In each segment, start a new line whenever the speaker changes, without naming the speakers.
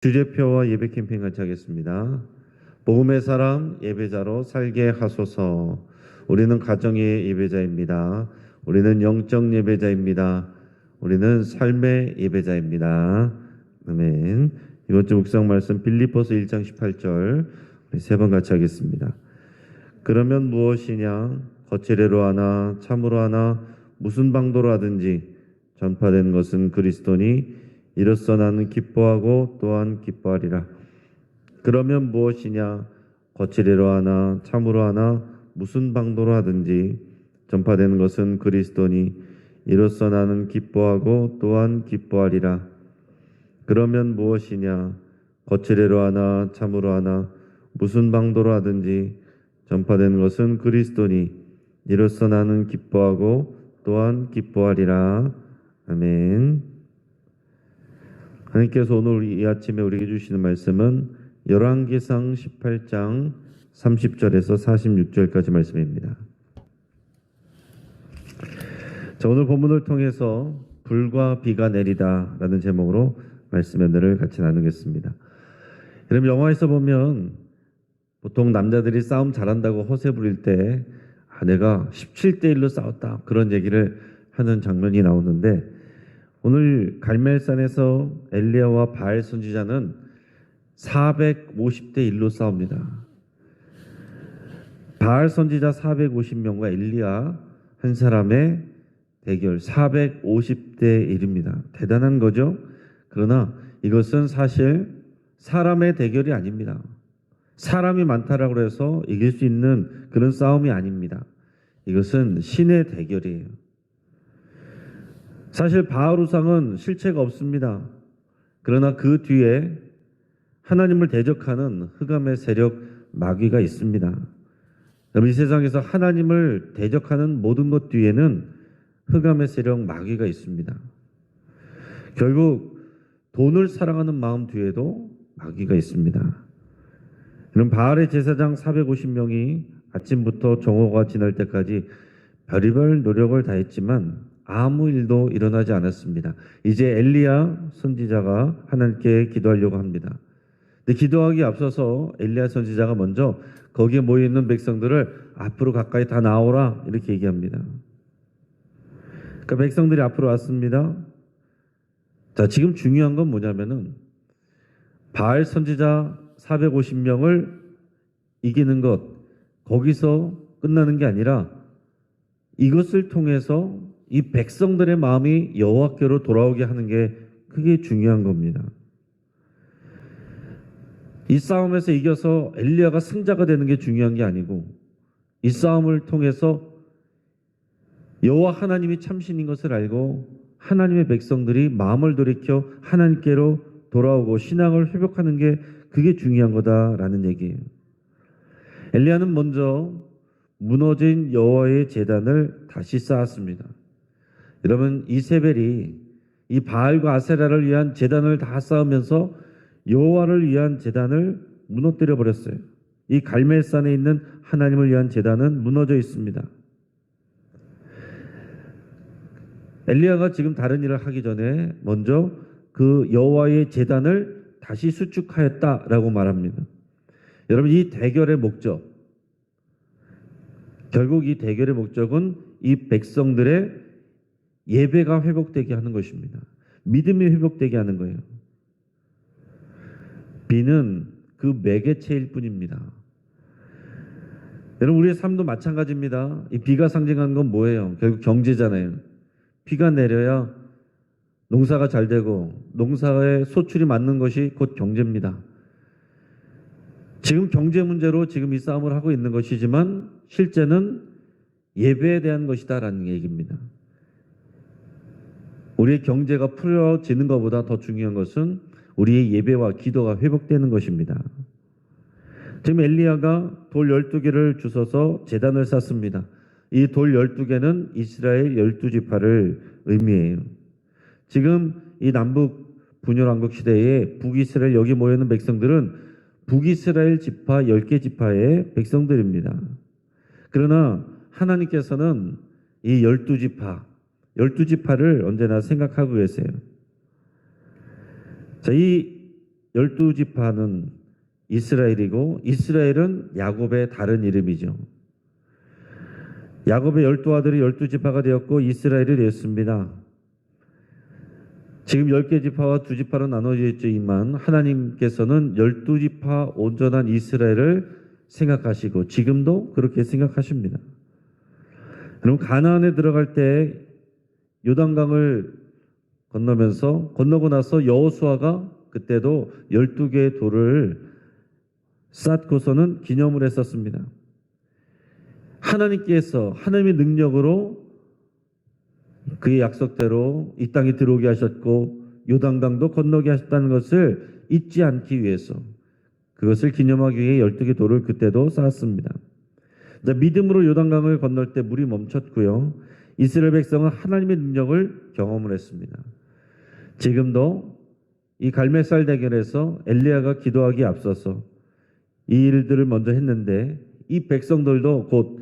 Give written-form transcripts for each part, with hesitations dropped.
주제표와 예배 캠페인 같이 하겠습니다. 복음의 사람 예배자로 살게 하소서. 우리는 가정의 예배자입니다. 우리는 영적 예배자입니다. 우리는 삶의 예배자입니다. 아멘. 이번 주 묵상 말씀 빌립보서 1장 18절 우리 세 번 같이 하겠습니다. 그러면 무엇이냐? 거칠애로 하나 참으로 하나 무슨 방도로 하든지 전파된 것은 그리스도니 이로써 나는 기뻐하고 또한 기뻐하리라. 그러면 무엇이냐? 거칠애로 하나 참으로 하나 무슨 방도로 하든지 전파되는 것은 그리스도니 이로써 나는 기뻐하고 또한 기뻐하리라. 그러면 무엇이냐? 거칠애로 하나 참으로 하나 무슨 방도로 하든지 전파되는 것은 그리스도니 이로써 나는 기뻐하고 또한 기뻐하리라. 아멘. 하나님께서 오늘 이 아침에 우리에게 주시는 말씀은 열왕기상 18장 30절에서 46절까지 말씀입니다. 자, 오늘 본문을 통해서 불과 비가 내리다 라는 제목으로 말씀의 은혜를 같이 나누겠습니다. 여러분, 영화에서 보면 보통 남자들이 싸움 잘한다고 허세 부릴 때 내가 17대 1로 싸웠다 그런 얘기를 하는 장면이 나오는데, 오늘 갈멜산에서 엘리야와 바알 선지자는 450대 1로 싸웁니다. 바알 선지자 450명과 엘리야 한 사람의 대결 450대 1입니다. 대단한 거죠. 그러나 이것은 사실 사람의 대결이 아닙니다. 사람이 많다라고 해서 이길 수 있는 그런 싸움이 아닙니다. 이것은 신의 대결이에요. 사실 바알 우상은 실체가 없습니다. 그러나 그 뒤에 하나님을 대적하는 흑암의 세력 마귀가 있습니다. 이 세상에서 하나님을 대적하는 모든 것 뒤에는 흑암의 세력 마귀가 있습니다. 결국 돈을 사랑하는 마음 뒤에도 마귀가 있습니다. 이런 바알의 제사장 450명이 아침부터 정오가 지날 때까지 별의별 노력을 다했지만 아무 일도 일어나지 않았습니다. 이제 엘리야 선지자가 하나님께 기도하려고 합니다. 근데 기도하기 앞서서 엘리야 선지자가 먼저 거기에 모여있는 백성들을 앞으로 가까이 다 나오라 이렇게 얘기합니다. 그러니까 백성들이 앞으로 왔습니다. 자, 지금 중요한 건 뭐냐면은 바알 선지자 450명을 이기는 것, 거기서 끝나는 게 아니라 이것을 통해서 이 백성들의 마음이 여호와께로 돌아오게 하는 게 그게 중요한 겁니다. 이 싸움에서 이겨서 엘리야가 승자가 되는 게 중요한 게 아니고, 이 싸움을 통해서 여호와 하나님이 참신인 것을 알고 하나님의 백성들이 마음을 돌이켜 하나님께로 돌아오고 신앙을 회복하는 게 그게 중요한 거다라는 얘기예요. 엘리야는 먼저 무너진 여호와의 제단을 다시 쌓았습니다. 여러분, 이세벨이 이 바알과 아세라를 위한 제단을 다 쌓으면서 여호와를 위한 제단을 무너뜨려 버렸어요. 이 갈멜산에 있는 하나님을 위한 제단은 무너져 있습니다. 엘리야가 지금 다른 일을 하기 전에 먼저 그 여호와의 제단을 다시 수축하였다라고 말합니다. 여러분, 이 대결의 목적, 결국 이 대결의 목적은 이 백성들의 예배가 회복되게 하는 것입니다. 믿음이 회복되게 하는 거예요. 비는 그 매개체일 뿐입니다. 여러분, 우리의 삶도 마찬가지입니다. 이 비가 상징하는 건 뭐예요? 결국 경제잖아요. 비가 내려야 농사가 잘 되고 농사의 소출이 맞는 것이 곧 경제입니다. 지금 경제 문제로 지금 이 싸움을 하고 있는 것이지만 실제는 예배에 대한 것이다라는 얘기입니다. 우리의 경제가 풀어지는 것보다 더 중요한 것은 우리의 예배와 기도가 회복되는 것입니다. 지금 엘리야가 돌 12개를 주워서 제단을 쌓습니다. 이 돌 12개는 이스라엘 12지파를 의미해요. 지금 이 남북 분열왕국 시대에 북이스라엘 여기 모여있는 백성들은 북이스라엘 지파 10개 지파의 백성들입니다. 그러나 하나님께서는 이 12지파를 언제나 생각하고 계세요. 자, 이 12지파는 이스라엘이고 이스라엘은 야곱의 다른 이름이죠. 야곱의 12아들이 12지파가 되었고 이스라엘이 되었습니다. 지금 10개 지파와 2지파로 나눠져 있지만 하나님께서는 12지파 온전한 이스라엘을 생각하시고 지금도 그렇게 생각하십니다. 여러분, 가나안에 들어갈 때 요단강을 건너고 나서 여호수아가 그때도 12개의 돌을 쌓고서는 기념을 했었습니다. 하나님께서 하나님의 능력으로 그의 약속대로 이 땅에 들어오게 하셨고 요단강도 건너게 하셨다는 것을 잊지 않기 위해서 그것을 기념하기 위해 12개 돌을 그때도 쌓았습니다. 믿음으로 요단강을 건널 때 물이 멈췄고요. 이스라엘 백성은 하나님의 능력을 경험을 했습니다. 지금도 이 갈멜살 대결에서 엘리야가 기도하기에 앞서서 이 일들을 먼저 했는데 이 백성들도 곧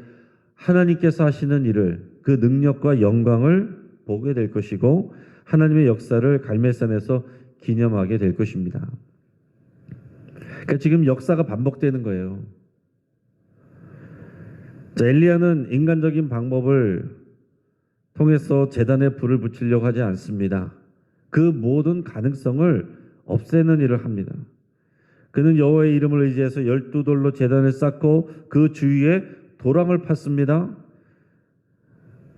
하나님께서 하시는 일을 그 능력과 영광을 보게 될 것이고 하나님의 역사를 갈멜산에서 기념하게 될 것입니다. 그러니까 지금 역사가 반복되는 거예요. 엘리야는 인간적인 방법을 통해서 제단에 불을 붙이려고 하지 않습니다. 그 모든 가능성을 없애는 일을 합니다. 그는 여호와의 이름을 의지해서 12돌로 제단을 쌓고 그 주위에 도랑을 팠습니다.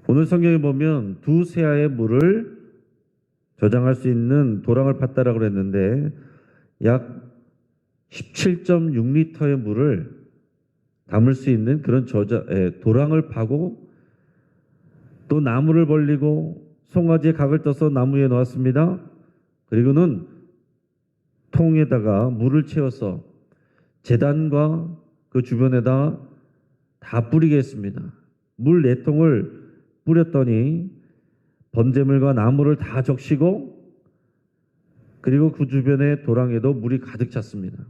오늘 성경에 보면 두 세아의 물을 저장할 수 있는 도랑을 팠다라고 그랬는데 약 17.6리터의 물을 담을 수 있는 그런 도랑을 파고 또 나무를 벌리고 송아지에 각을 떠서 나무 위에 놓았습니다. 그리고는 통에다가 물을 채워서 제단과 그 주변에다 다 뿌리게 했습니다. 물 4통을 뿌렸더니 번제물과 나무를 다 적시고 그리고 그 주변의 도랑에도 물이 가득 찼습니다.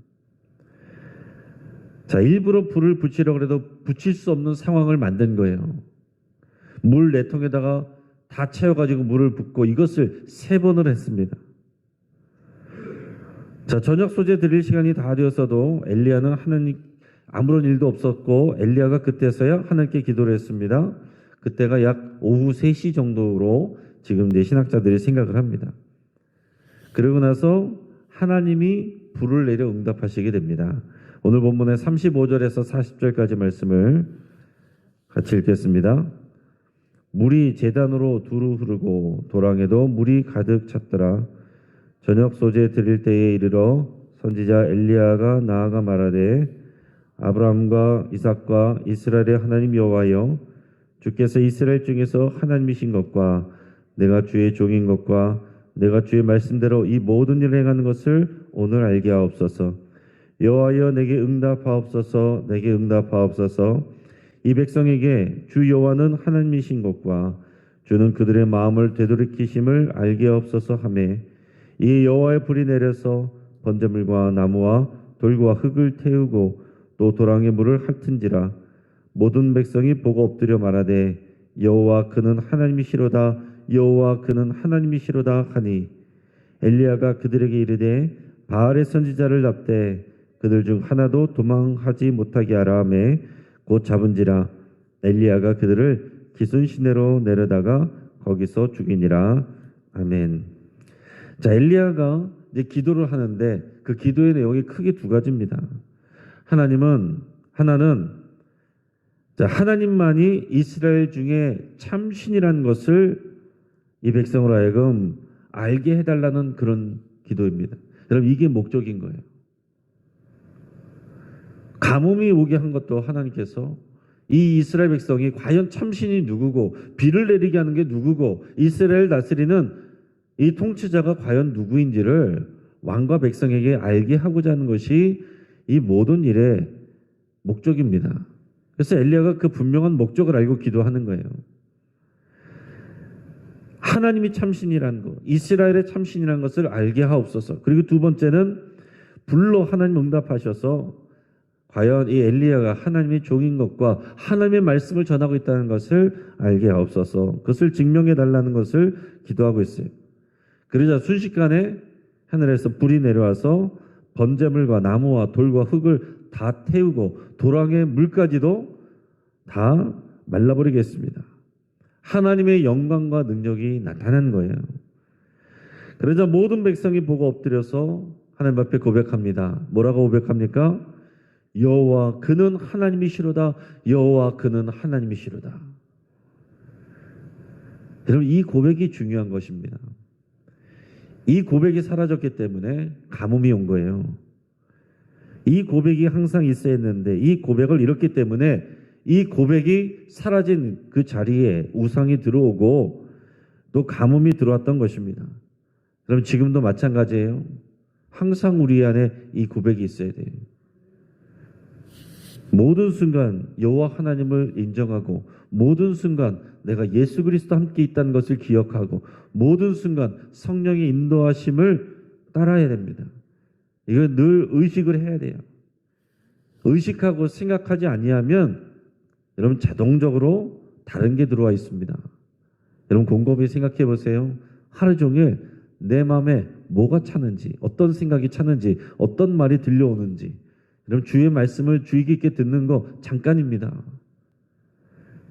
일부러 불을 붙이려고 해도 붙일 수 없는 상황을 만든 거예요. 물 4통에다가 다 채워가지고 물을 붓고 이것을 3번을 했습니다. 저녁 소재 드릴 시간이 다 되었어도 엘리야는 하나님 아무런 일도 없었고 엘리야가 그때서야 하나님께 기도를 했습니다. 그때가 약 오후 3시 정도로 지금 내 신학자들이 생각을 합니다. 그러고 나서 하나님이 불을 내려 응답하시게 됩니다. 오늘 본문의 35절에서 40절까지 말씀을 같이 읽겠습니다. 물이 제단으로 두루 흐르고 도랑에도 물이 가득 찼더라. 저녁 소재 드릴 때에 이르러 선지자 엘리야가 나아가 말하되 아브라함과 이삭과 이스라엘의 하나님 여호와여, 주께서 이스라엘 중에서 하나님이신 것과 내가 주의 종인 것과 내가 주의 말씀대로 이 모든 일을 행하는 것을 오늘 알게 하옵소서. 여호와여, 내게 응답하옵소서. 내게 응답하옵소서. 이 백성에게 주 여호와는 하나님이신 것과 주는 그들의 마음을 되돌이키심을 알게 하옵소서 하며 이 여호와의 불이 내려서 번제물과 나무와 돌과 흙을 태우고 또 도랑의 물을 핥은지라. 모든 백성이 보고 엎드려 말하되 여호와 그는 하나님이시로다. 여호와 그는 하나님이시로다 하니 엘리야가 그들에게 이르되 바알의 선지자를 잡되 그들 중 하나도 도망하지 못하게 하라 하며 곧 잡은지라. 엘리야가 그들을 기순 시내로 내려다가 거기서 죽이니라. 아멘. 엘리야가 이제 기도를 하는데 그 기도의 내용이 크게 2가지입니다. 하나는 하나님만이 이스라엘 중에 참신이라는 것을 이 백성으로 하여금 알게 해달라는 그런 기도입니다. 여러분, 이게 목적인 거예요. 가뭄이 오게 한 것도 하나님께서 이 이스라엘 백성이 과연 참신이 누구고 비를 내리게 하는 게 누구고 이스라엘 다스리는 이 통치자가 과연 누구인지를 왕과 백성에게 알게 하고자 하는 것이 이 모든 일의 목적입니다. 그래서 엘리야가 그 분명한 목적을 알고 기도하는 거예요. 하나님이 참신이라는 것, 이스라엘의 참신이라는 것을 알게 하옵소서. 그리고 2번째는 불로 하나님 응답하셔서 과연 이 엘리야가 하나님의 종인 것과 하나님의 말씀을 전하고 있다는 것을 알게 하옵소서. 그것을 증명해 달라는 것을 기도하고 있어요. 그러자 순식간에 하늘에서 불이 내려와서 번제물과 나무와 돌과 흙을 다 태우고 도랑의 물까지도 다 말라버리겠습니다. 하나님의 영광과 능력이 나타난 거예요. 그러자 모든 백성이 보고 엎드려서 하나님 앞에 고백합니다. 뭐라고 고백합니까? 여호와 그는 하나님이시로다. 여호와 그는 하나님이시로다. 여러분, 이 고백이 중요한 것입니다. 이 고백이 사라졌기 때문에 가뭄이 온 거예요. 이 고백이 항상 있어야 했는데 이 고백을 잃었기 때문에 이 고백이 사라진 그 자리에 우상이 들어오고 또 가뭄이 들어왔던 것입니다. 그럼 지금도 마찬가지예요. 항상 우리 안에 이 고백이 있어야 돼요. 모든 순간 여호와 하나님을 인정하고 모든 순간 내가 예수 그리스도 함께 있다는 것을 기억하고 모든 순간 성령의 인도하심을 따라야 됩니다. 이걸 늘 의식을 해야 돼요. 의식하고 생각하지 아니하면 여러분 자동적으로 다른 게 들어와 있습니다. 여러분 곰곰이 생각해 보세요. 하루 종일 내 마음에 뭐가 차는지, 어떤 생각이 차는지, 어떤 말이 들려오는지. 여러분 주의 말씀을 주의 깊게 듣는 거 잠깐입니다.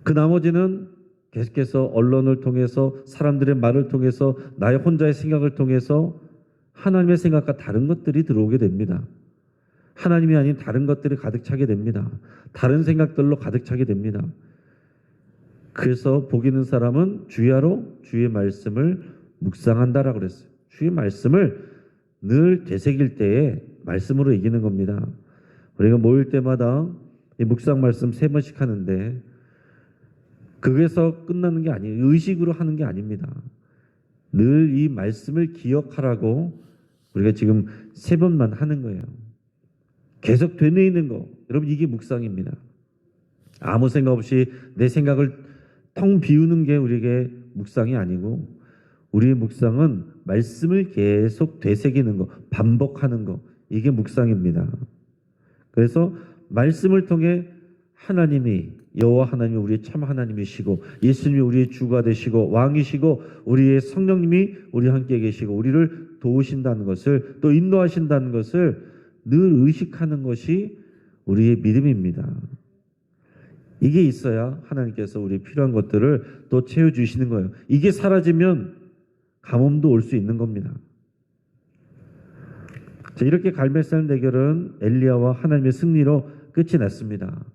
그 나머지는 계속해서 언론을 통해서 사람들의 말을 통해서 나의 혼자의 생각을 통해서 하나님의 생각과 다른 것들이 들어오게 됩니다. 하나님이 아닌 다른 것들이 가득 차게 됩니다. 다른 생각들로 가득 차게 됩니다. 그래서 복 있는 사람은 주야로 주의 말씀을 묵상한다라고 그랬어요. 주의 말씀을 늘 되새길 때에 말씀으로 이기는 겁니다. 우리가 모일 때마다 이 묵상 말씀 3번씩 하는데 그게서 끝나는 게 아니에요. 의식으로 하는 게 아닙니다. 늘 이 말씀을 기억하라고 우리가 지금 3번만 하는 거예요. 계속 되뇌 있는 거. 여러분 이게 묵상입니다. 아무 생각 없이 내 생각을 텅 비우는 게 우리에게 묵상이 아니고 우리의 묵상은 말씀을 계속 되새기는 거, 반복하는 거. 이게 묵상입니다. 그래서 말씀을 통해 하나님이 여호와 하나님이 우리의 참 하나님이시고 예수님이 우리의 주가 되시고 왕이시고 우리의 성령님이 우리와 함께 계시고 우리를 도우신다는 것을 또 인도하신다는 것을 늘 의식하는 것이 우리의 믿음입니다. 이게 있어야 하나님께서 우리 필요한 것들을 또 채워주시는 거예요. 이게 사라지면 가뭄도 올 수 있는 겁니다. 자, 이렇게 갈멜산 대결은 엘리야와 하나님의 승리로 끝이 났습니다.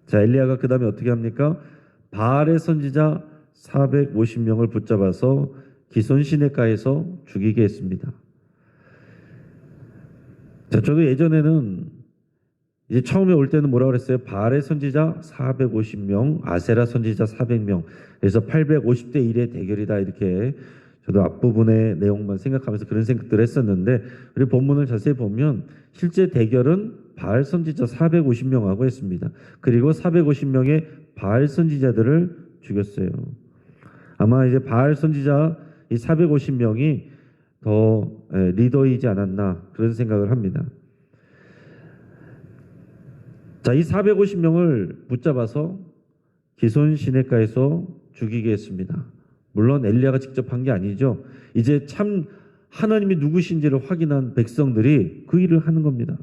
자, 엘리야가 그 다음에 어떻게 합니까? 바알의 선지자 450명을 붙잡아서 기손 시내가에서 죽이게 했습니다. 자, 저도 예전에는 이제 처음에 올 때는 뭐라고 그랬어요? 바알의 선지자 450명, 아세라 선지자 400명. 그래서 850대 1의 대결이다 이렇게 저도 앞부분의 내용만 생각하면서 그런 생각들을 했었는데 우리 본문을 자세히 보면 실제 대결은 바알 선지자 450명하고 했습니다. 그리고 450명의 바알 선지자들을 죽였어요. 아마 이제 바알 선지자 이 450명이 더 리더이지 않았나 그런 생각을 합니다. 자, 이 450명을 붙잡아서 기손 시내가에서 죽이게 했습니다. 물론 엘리야가 직접 한 게 아니죠. 이제 참 하나님이 누구신지를 확인한 백성들이 그 일을 하는 겁니다.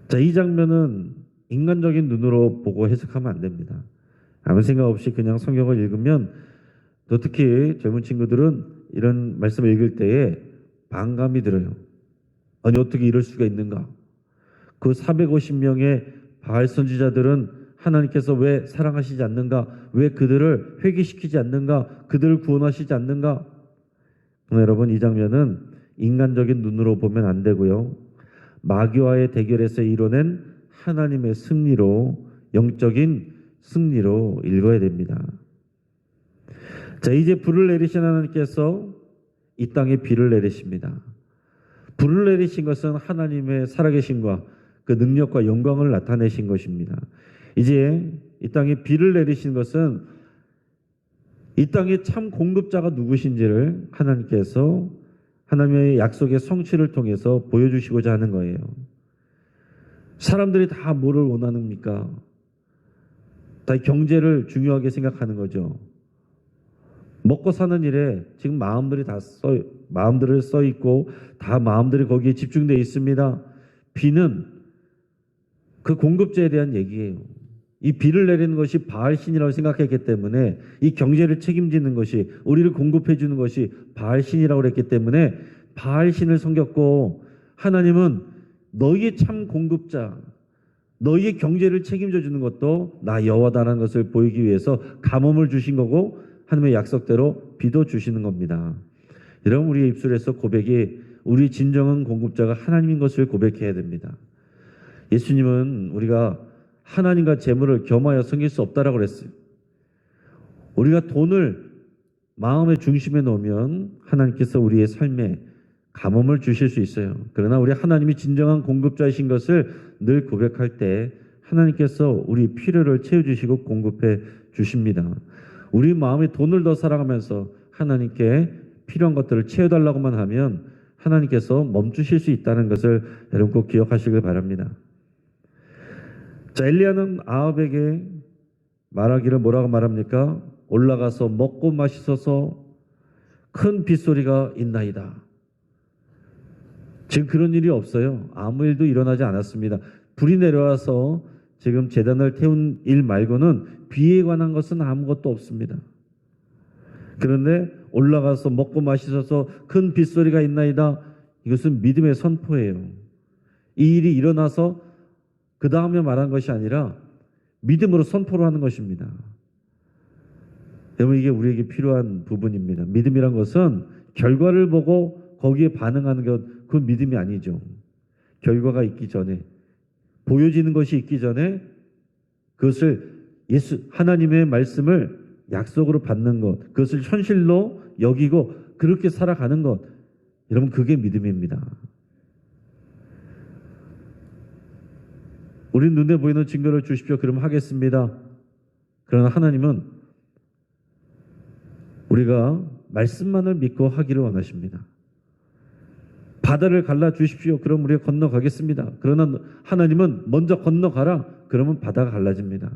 자, 이 장면은 인간적인 눈으로 보고 해석하면 안 됩니다. 아무 생각 없이 그냥 성경을 읽으면 또 특히 젊은 친구들은 이런 말씀을 읽을 때에 반감이 들어요. 아니 어떻게 이럴 수가 있는가? 그 450명의 바알 선지자들은 하나님께서 왜 사랑하시지 않는가? 왜 그들을 회개시키지 않는가? 그들을 구원하시지 않는가? 여러분 이 장면은 인간적인 눈으로 보면 안 되고요. 마귀와의 대결에서 이뤄낸 하나님의 승리로 영적인 승리로 읽어야 됩니다. 자, 이제 불을 내리신 하나님께서 이 땅에 비를 내리십니다. 불을 내리신 것은 하나님의 살아계심과 그 능력과 영광을 나타내신 것입니다. 이제 이 땅에 비를 내리신 것은 이 땅의 참 공급자가 누구신지를 하나님께서 하나님의 약속의 성취를 통해서 보여주시고자 하는 거예요. 사람들이 다 뭐를 원하는입니까? 다 경제를 중요하게 생각하는 거죠. 먹고 사는 일에 지금 마음들을 써 있고 다 마음들이 거기에 집중되어 있습니다. 비는 그 공급자에 대한 얘기예요. 이 비를 내리는 것이 바알 신이라고 생각했기 때문에 이 경제를 책임지는 것이 우리를 공급해 주는 것이 바알 신이라고 그랬기 때문에 바알 신을 섬겼고 하나님은 너희의 참 공급자, 너희의 경제를 책임져 주는 것도 나 여호와다라는 것을 보이기 위해서 가뭄을 주신 거고 하나님의 약속대로 비도 주시는 겁니다. 여러분 우리의 입술에서 고백이 우리 진정한 공급자가 하나님인 것을 고백해야 됩니다. 예수님은 우리가 하나님과 재물을 겸하여 섬길 수 없다라고 그랬어요. 우리가 돈을 마음의 중심에 놓으면 하나님께서 우리의 삶에 가뭄을 주실 수 있어요. 그러나 우리 하나님이 진정한 공급자이신 것을 늘 고백할 때 하나님께서 우리 필요를 채워주시고 공급해 주십니다. 우리 마음에 돈을 더 사랑하면서 하나님께 필요한 것들을 채워달라고만 하면 하나님께서 멈추실 수 있다는 것을 여러분 꼭 기억하시길 바랍니다. 자, 엘리야는 아합에게 말하기를 뭐라고 말합니까? 올라가서 먹고 마시소서 큰 빗소리가 있나이다. 지금 그런 일이 없어요. 아무 일도 일어나지 않았습니다. 불이 내려와서 지금 제단을 태운 일 말고는 비에 관한 것은 아무것도 없습니다. 그런데 올라가서 먹고 마시소서 큰 빗소리가 있나이다. 이것은 믿음의 선포예요. 이 일이 일어나서 그 다음에 말한 것이 아니라 믿음으로 선포를 하는 것입니다. 여러분 이게 우리에게 필요한 부분입니다. 믿음이란 것은 결과를 보고 거기에 반응하는 것, 그건 믿음이 아니죠. 결과가 있기 전에, 보여지는 것이 있기 전에 그것을 하나님의 말씀을 약속으로 받는 것, 그것을 현실로 여기고 그렇게 살아가는 것, 여러분 그게 믿음입니다. 우리 눈에 보이는 증거를 주십시오. 그러면 하겠습니다. 그러나 하나님은 우리가 말씀만을 믿고 하기를 원하십니다. 바다를 갈라 주십시오. 그럼 우리가 건너가겠습니다. 그러나 하나님은 먼저 건너가라. 그러면 바다가 갈라집니다.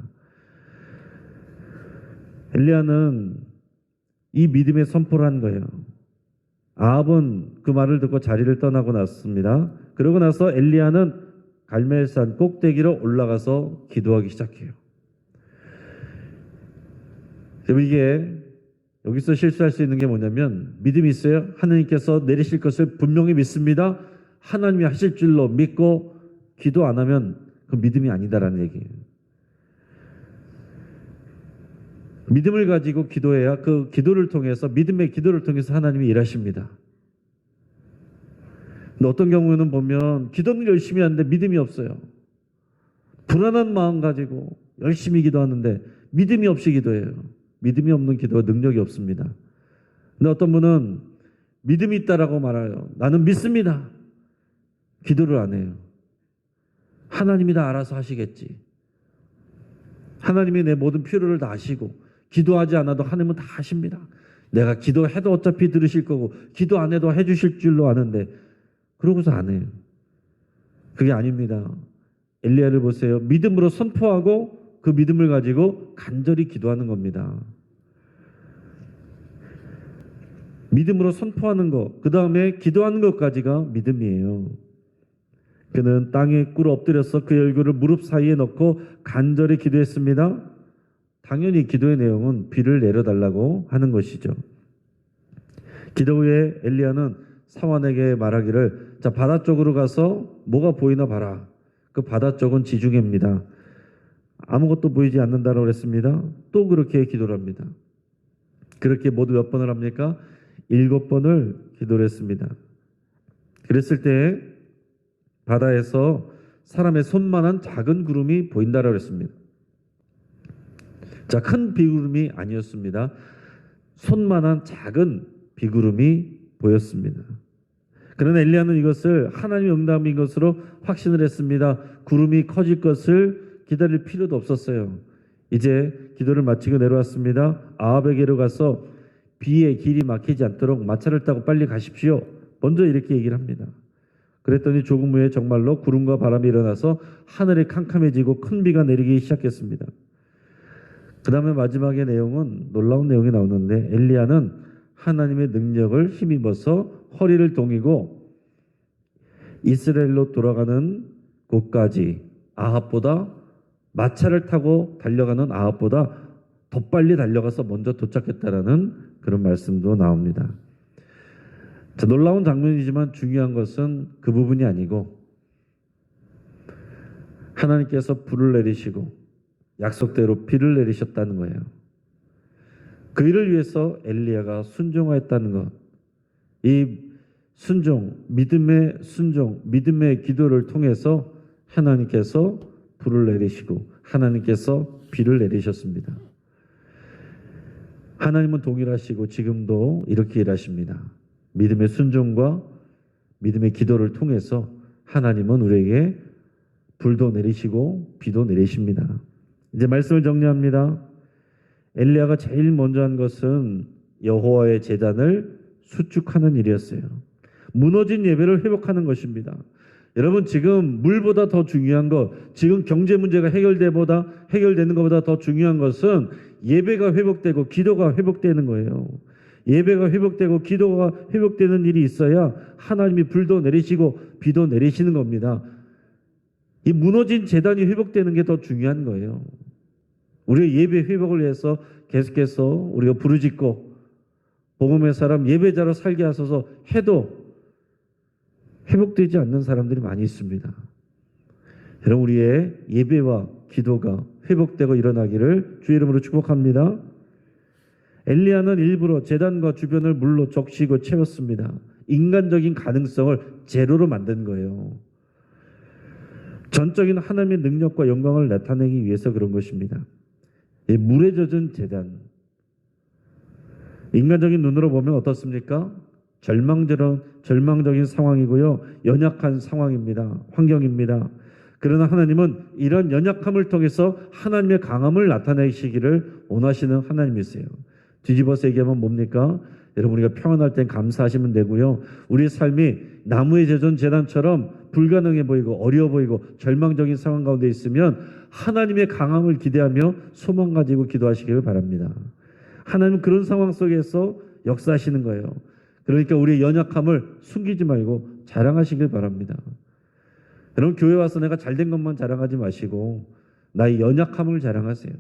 엘리야는 이 믿음의 선포를 한 거예요. 아합은 그 말을 듣고 자리를 떠나고 났습니다. 그러고 나서 엘리야는 갈멜산 꼭대기로 올라가서 기도하기 시작해요. 여러분 이게 여기서 실수할 수 있는 게 뭐냐면 믿음이 있어요. 하나님께서 내리실 것을 분명히 믿습니다. 하나님이 하실 줄로 믿고 기도 안 하면 그 믿음이 아니다라는 얘기예요. 믿음을 가지고 기도해야 그 기도를 통해서 믿음의 기도를 통해서 하나님이 일하십니다. 근데 어떤 경우에는 보면 기도는 열심히 하는데 믿음이 없어요. 불안한 마음 가지고 열심히 기도하는데 믿음이 없이 기도해요. 믿음이 없는 기도가 능력이 없습니다. 근데 어떤 분은 믿음이 있다라고 말해요. 나는 믿습니다. 기도를 안 해요. 하나님이 다 알아서 하시겠지. 하나님이 내 모든 필요를 다 아시고 기도하지 않아도 하나님은 다 하십니다. 내가 기도해도 어차피 들으실 거고 기도 안 해도 해주실 줄로 아는데 그러고서 안 해요. 그게 아닙니다. 엘리야를 보세요. 믿음으로 선포하고 그 믿음을 가지고 간절히 기도하는 겁니다. 믿음으로 선포하는 것, 그 다음에 기도하는 것까지가 믿음이에요. 그는 땅에 꿇어 엎드려서 그 얼굴을 무릎 사이에 넣고 간절히 기도했습니다. 당연히 기도의 내용은 비를 내려달라고 하는 것이죠. 기도 후에 엘리야는 사환에게 말하기를 자 바다 쪽으로 가서 뭐가 보이나 봐라. 그 바다 쪽은 지중해입니다. 아무것도 보이지 않는다라고 했습니다. 또 그렇게 기도를 합니다. 그렇게 모두 몇 번을 합니까? 7번을 기도를 했습니다. 그랬을 때 바다에서 사람의 손만한 작은 구름이 보인다라고 했습니다. 자, 큰 비구름이 아니었습니다. 손만한 작은 비구름이 보였습니다. 그러나 엘리야는 이것을 하나님의 응답인 것으로 확신을 했습니다. 구름이 커질 것을 기다릴 필요도 없었어요. 이제 기도를 마치고 내려왔습니다. 아합에게로 가서 비에 길이 막히지 않도록 마차를 타고 빨리 가십시오. 먼저 이렇게 얘기를 합니다. 그랬더니 조금 후에 정말로 구름과 바람이 일어나서 하늘이 캄캄해지고 큰 비가 내리기 시작했습니다. 그 다음에 마지막의 내용은 놀라운 내용이 나오는데 엘리야는 하나님의 능력을 힘입어서 허리를 동이고 이스라엘로 돌아가는 곳까지 아합보다 마차를 타고 달려가는 아합보다 더 빨리 달려가서 먼저 도착했다라는 그런 말씀도 나옵니다. 자, 놀라운 장면이지만 중요한 것은 그 부분이 아니고 하나님께서 불을 내리시고 약속대로 비를 내리셨다는 거예요. 그 일을 위해서 엘리야가 순종하였다는 것. 이 믿음의 기도를 통해서 하나님께서 불을 내리시고 하나님께서 비를 내리셨습니다. 하나님은 동일하시고 지금도 이렇게 일하십니다. 믿음의 순종과 믿음의 기도를 통해서 하나님은 우리에게 불도 내리시고 비도 내리십니다. 이제 말씀을 정리합니다. 엘리야가 제일 먼저 한 것은 여호와의 제단을 수축하는 일이었어요. 무너진 예배를 회복하는 것입니다. 여러분, 지금 물보다 더 중요한 것, 지금 경제 문제가 해결되는 것보다 더 중요한 것은 예배가 회복되고 기도가 회복되는 거예요. 예배가 회복되고 기도가 회복되는 일이 있어야 하나님이 불도 내리시고 비도 내리시는 겁니다. 이 무너진 제단이 회복되는 게 더 중요한 거예요. 우리의 예배 회복을 위해서 계속해서 우리가 부르짖고 복음의 사람 예배자로 살게 하소서 해도 회복되지 않는 사람들이 많이 있습니다. 여러분, 우리의 예배와 기도가 회복되고 일어나기를 주의 이름으로 축복합니다. 엘리야는 일부러 제단과 주변을 물로 적시고 채웠습니다. 인간적인 가능성을 제로로 만든 거예요. 전적인 하나님의 능력과 영광을 나타내기 위해서 그런 것입니다. 이 물에 젖은 제단. 인간적인 눈으로 보면 어떻습니까? 절망적인 상황이고요. 연약한 상황입니다. 환경입니다. 그러나 하나님은 이런 연약함을 통해서 하나님의 강함을 나타내시기를 원하시는 하나님이세요. 뒤집어서 얘기하면 뭡니까? 여러분, 우리가 평안할 땐 감사하시면 되고요. 우리의 삶이 나무에 젖은 제단처럼 불가능해 보이고 어려워 보이고 절망적인 상황 가운데 있으면 하나님의 강함을 기대하며 소망 가지고 기도하시기를 바랍니다. 하나님은 그런 상황 속에서 역사하시는 거예요. 그러니까 우리의 연약함을 숨기지 말고 자랑하시길 바랍니다. 여러분, 교회 와서 내가 잘된 것만 자랑하지 마시고 나의 연약함을 자랑하세요.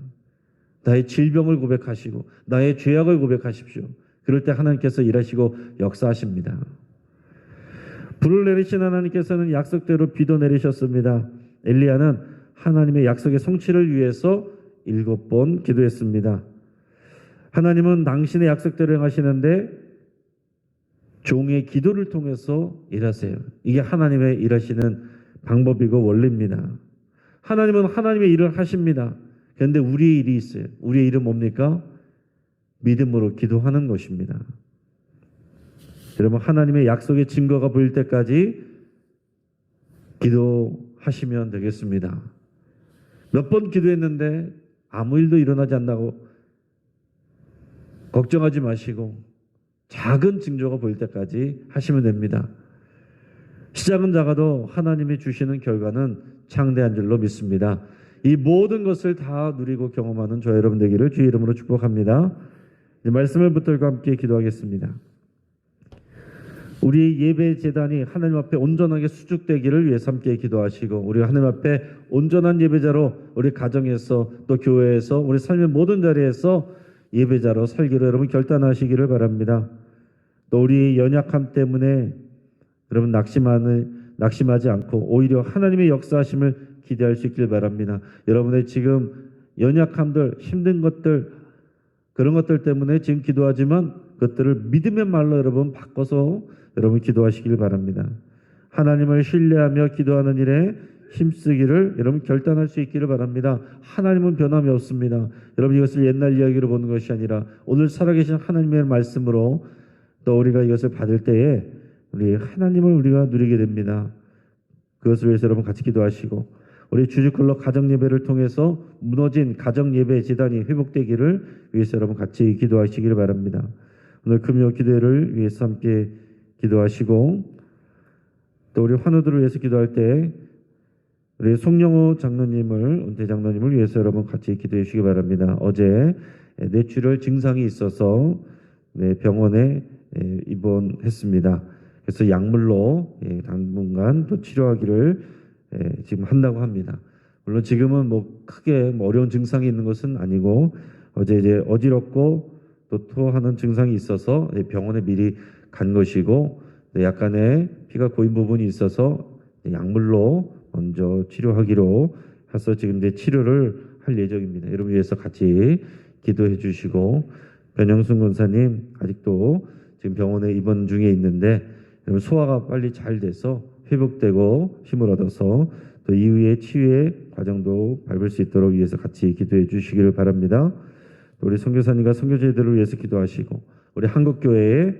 나의 질병을 고백하시고 나의 죄악을 고백하십시오. 그럴 때 하나님께서 일하시고 역사하십니다. 불을 내리신 하나님께서는 약속대로 비도 내리셨습니다. 엘리야는 하나님의 약속의 성취를 위해서 7번 기도했습니다. 하나님은 당신의 약속대로 행하시는데 종의 기도를 통해서 일하세요. 이게 하나님의 일하시는 방법이고 원리입니다. 하나님은 하나님의 일을 하십니다. 그런데 우리의 일이 있어요. 우리의 일은 뭡니까? 믿음으로 기도하는 것입니다. 여러분, 하나님의 약속의 증거가 보일 때까지 기도하시면 되겠습니다. 몇 번 기도했는데 아무 일도 일어나지 않나고 걱정하지 마시고 작은 징조가 보일 때까지 하시면 됩니다. 시작은 작아도 하나님이 주시는 결과는 창대한 줄로 믿습니다. 이 모든 것을 다 누리고 경험하는 저 여러분 되기를 주의 이름으로 축복합니다. 이제 말씀을 붙들고 함께 기도하겠습니다. 우리 예배 제단이 하나님 앞에 온전하게 수축되기를 위해서 함께 기도하시고 우리가 하나님 앞에 온전한 예배자로 우리 가정에서 또 교회에서 우리 삶의 모든 자리에서 예배자로 살기로 여러분 결단하시기를 바랍니다. 또 우리 연약함 때문에 여러분 낙심하지 않고 오히려 하나님의 역사하심을 기대할 수 있길 바랍니다. 여러분의 지금 연약함들, 힘든 것들, 그런 것들 때문에 지금 기도하지만 그것들을 믿음의 말로 여러분 바꿔서 여러분 기도하시길 바랍니다. 하나님을 신뢰하며 기도하는 일에 힘쓰기를 여러분 결단할 수 있기를 바랍니다. 하나님은 변함이 없습니다. 여러분, 이것을 옛날 이야기로 보는 것이 아니라 오늘 살아계신 하나님의 말씀으로 또 우리가 이것을 받을 때에 우리 하나님을 우리가 누리게 됩니다. 그것을 위해서 여러분 같이 기도하시고 우리 주주클럽 가정예배를 통해서 무너진 가정예배 재단이 회복되기를 위해서 여러분 같이 기도하시기를 바랍니다. 오늘 금요 기도회를 위해서 함께 기도하시고 또 우리 환우들을 위해서 기도할 때 우리 송영호 장로님을 은퇴 장로님을 위해서 여러분 같이 기도해 주시기 바랍니다. 어제 뇌출혈 증상이 있어서 병원에 입원했습니다. 그래서 약물로 당분간 또 치료하기를 지금 한다고 합니다. 물론 지금은 뭐 크게 어려운 증상이 있는 것은 아니고 어제 이제 어지럽고 또 토하는 증상이 있어서 병원에 미리 간 것이고 약간의 피가 고인 부분이 있어서 약물로 먼저 치료하기로 해서 지금 이제 치료를 할 예정입니다. 여러분 위해서 같이 기도해 주시고 변영순 권사님 아직도 지금 병원에 입원 중에 있는데 여러분 소화가 빨리 잘 돼서 회복되고 힘을 얻어서 또 이후의 치유의 과정도 밟을 수 있도록 위해서 같이 기도해 주시기를 바랍니다. 또 우리 선교사님과 선교제들을 위해서 기도하시고 우리 한국교회의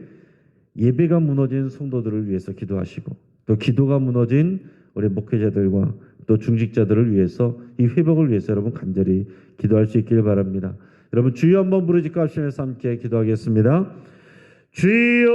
예배가 무너진 성도들을 위해서 기도하시고 또 기도가 무너진 우리 목회자들과 또 중직자들을 위해서 이 회복을 위해서 여러분 간절히 기도할 수 있기를 바랍니다. 여러분 주여 한번 부르짖고 합심해서 함께 기도하겠습니다. 주여